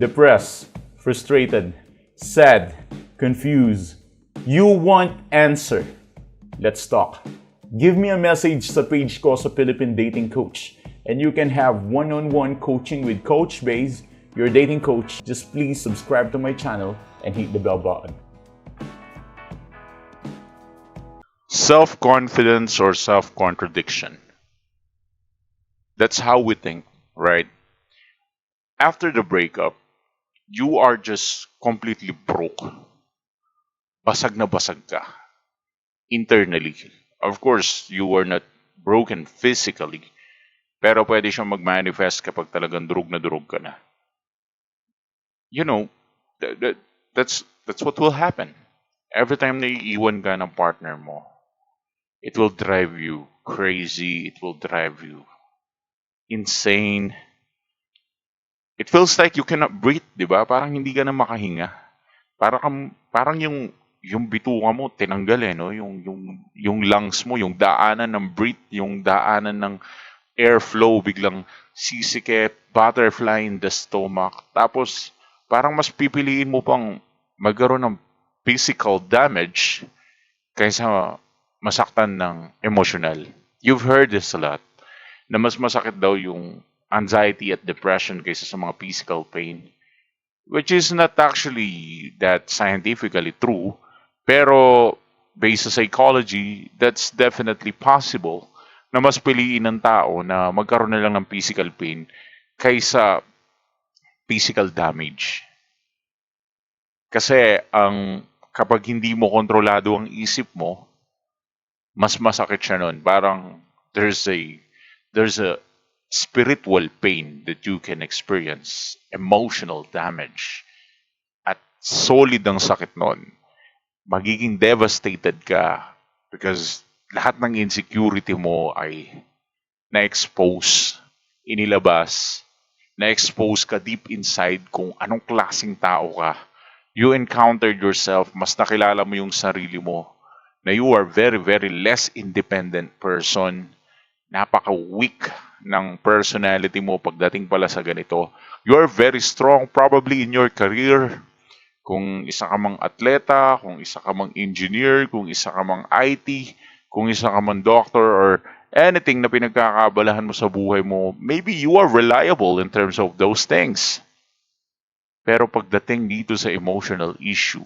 Depressed, frustrated, sad, confused. You want answer. Let's talk. Give me a message sa page ko sa Philippine Dating Coach and you can have one-on-one coaching with Coach Baze, your dating coach. Just please subscribe to my channel and hit the bell button. Self-confidence or self-contradiction. That's how we think, right? After the breakup, you are just completely broke. Basag na basag ka. Internally. Of course, you were not broken physically. Pero pwede siyang mag-manifest kapag talagang durog na durog ka na. You know, that's what will happen. Every time na iiwan ka ng partner mo, it will drive you crazy. It will drive you insane. It feels like you cannot breathe, di ba? Parang hindi ka na makahinga. Parang yung bituka mo tinanggal no? Yung lungs mo, yung daanan ng breath, yung daanan ng airflow biglang sisikip, butterfly in the stomach. Tapos parang mas pipiliin mo pang magkaroon ng physical damage kaysa masaktan ng emotional. You've heard this a lot. Na mas masakit daw yung anxiety at depression kaysa sa mga physical pain. Which is not actually that scientifically true. Pero based sa psychology, that's definitely possible na mas piliin ng tao na magkaroon na lang ng physical pain kaysa physical damage. Kasi kapag hindi mo kontrolado ang isip mo, mas masakit siya nun. Parang there's a spiritual pain that you can experience, emotional damage, at solid ang sakit nun. Magiging devastated ka because lahat ng insecurity mo ay na-expose, inilabas, na-expose ka deep inside kung anong klaseng tao ka. You encountered yourself, mas nakilala mo yung sarili mo, na you are very, very less independent person, napaka-weak ng personality mo pagdating pala sa ganito. You're very strong probably in your career. Kung isa ka mang atleta, kung isa ka mang engineer, kung isa ka mang IT, kung isa ka mang doctor or anything na pinagkakabalahan mo sa buhay mo, maybe you are reliable in terms of those things. Pero pagdating dito sa emotional issue,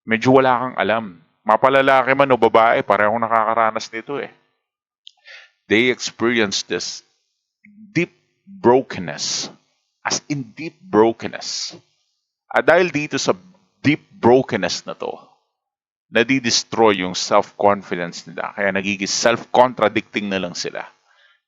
medyo wala kang alam. Mapalalaki man o babae, pareho nakakaranas nito eh. They experience this deep brokenness. As in deep brokenness. At dahil dito sa deep brokenness na to, nadi-destroy yung self-confidence nila. Kaya nagiging self-contradicting na lang sila.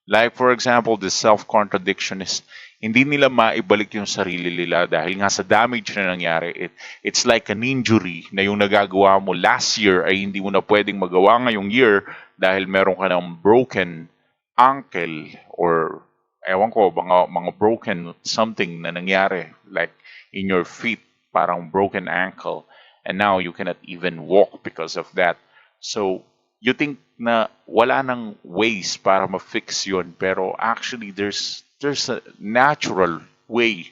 Like for example, the self-contradiction is hindi nila maibalik yung sarili nila dahil nga sa damage na nangyari. It's like an injury na yung nagagawa mo last year ay hindi mo na pwedeng magawa ngayong year dahil meron ka ng broken ankle or ewan ko, mga broken something na nangyari like in your feet, parang broken ankle, and now you cannot even walk because of that. So, you think na wala nang ways para ma-fix yun, pero actually there's a natural way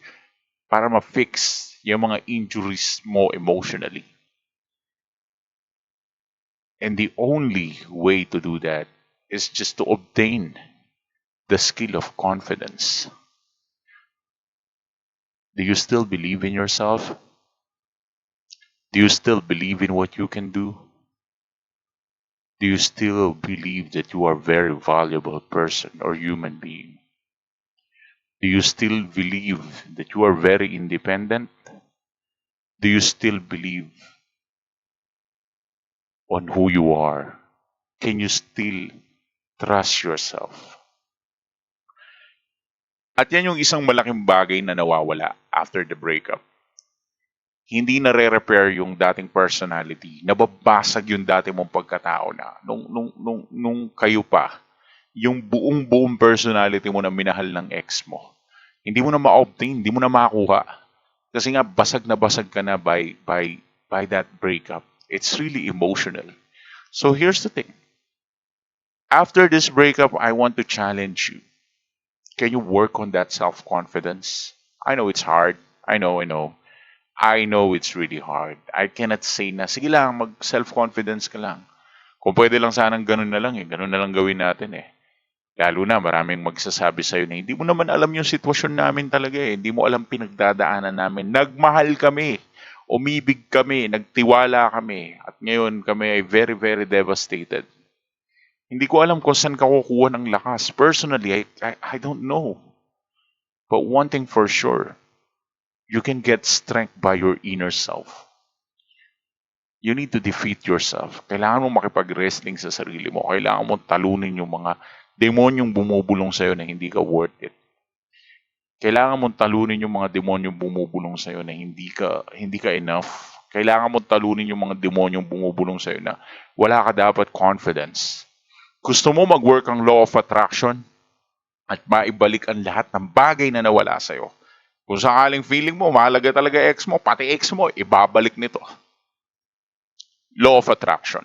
para ma-fix yung mga injuries mo emotionally. And the only way to do that is just to obtain the skill of confidence. Do you still believe in yourself? Do you still believe in what you can do? Do you still believe that you are a very valuable person or human being? Do you still believe that you are very independent? Do you still believe on who you are? Can you still trust yourself? At yan yung isang malaking bagay na nawawala after the breakup. Hindi nare-repair yung dating personality. Nababasag yung dati mong pagkatao na nung kayo pa. Yung buong personality mo na minahal ng ex mo. Hindi mo na ma-obtain, hindi mo na makuha. Kasi nga basag ka na by that breakup. It's really emotional. So here's the thing. After this breakup, I want to challenge you. Can you work on that self-confidence? I know it's hard. I know. I know it's really hard. I cannot say na, sige lang, mag-self-confidence ka lang. Kung pwede lang sanang ganun na lang eh. Ganun na lang gawin natin eh. Lalo na maraming magsasabi sa'yo na hindi mo naman alam yung sitwasyon namin talaga eh. Hindi mo alam pinagdadaanan namin. Nagmahal kami. Umibig kami. Nagtiwala kami. At ngayon kami ay very, very devastated. Hindi ko alam kung saan ka kukuha ng lakas. Personally, I don't know. But one thing for sure, you can get strength by your inner self. You need to defeat yourself. Kailangan mo makipag-wrestling sa sarili mo. Kailangan mo talunin yung mga demonyong bumubulong sa'yo na hindi ka worth it. Kailangan mo talunin yung mga demonyong bumubulong sa'yo na hindi ka enough. Kailangan mo talunin yung mga demonyong bumubulong sa'yo na wala ka dapat confidence. Gusto mo mag-work ang law of attraction at maibalik ang lahat ng bagay na nawala sa'yo. Kung sakaling feeling mo, mahalaga talaga ex mo, pati ex mo, ibabalik nito. Law of attraction.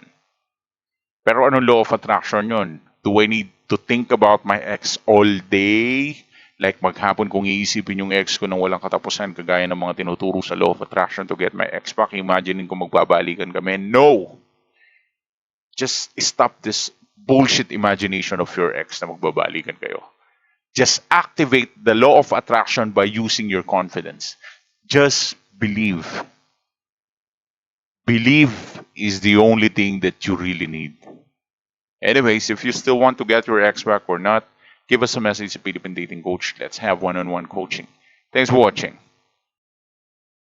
Pero anong law of attraction yun? Do I need to think about my ex all day? Like maghapon kung iisipin yung ex ko nang walang katapusan kagaya ng mga tinuturo sa law of attraction to get my ex back. Imagine kung magbabalikan kami. No! Just stop this bullshit imagination of your ex na magbabalikan kayo. Just activate the law of attraction by using your confidence. Just believe. Believe is the only thing that you really need. Anyways, if you still want to get your ex back or not, give us a message to Philippine Dating Coach. Let's have one-on-one coaching. Thanks for watching.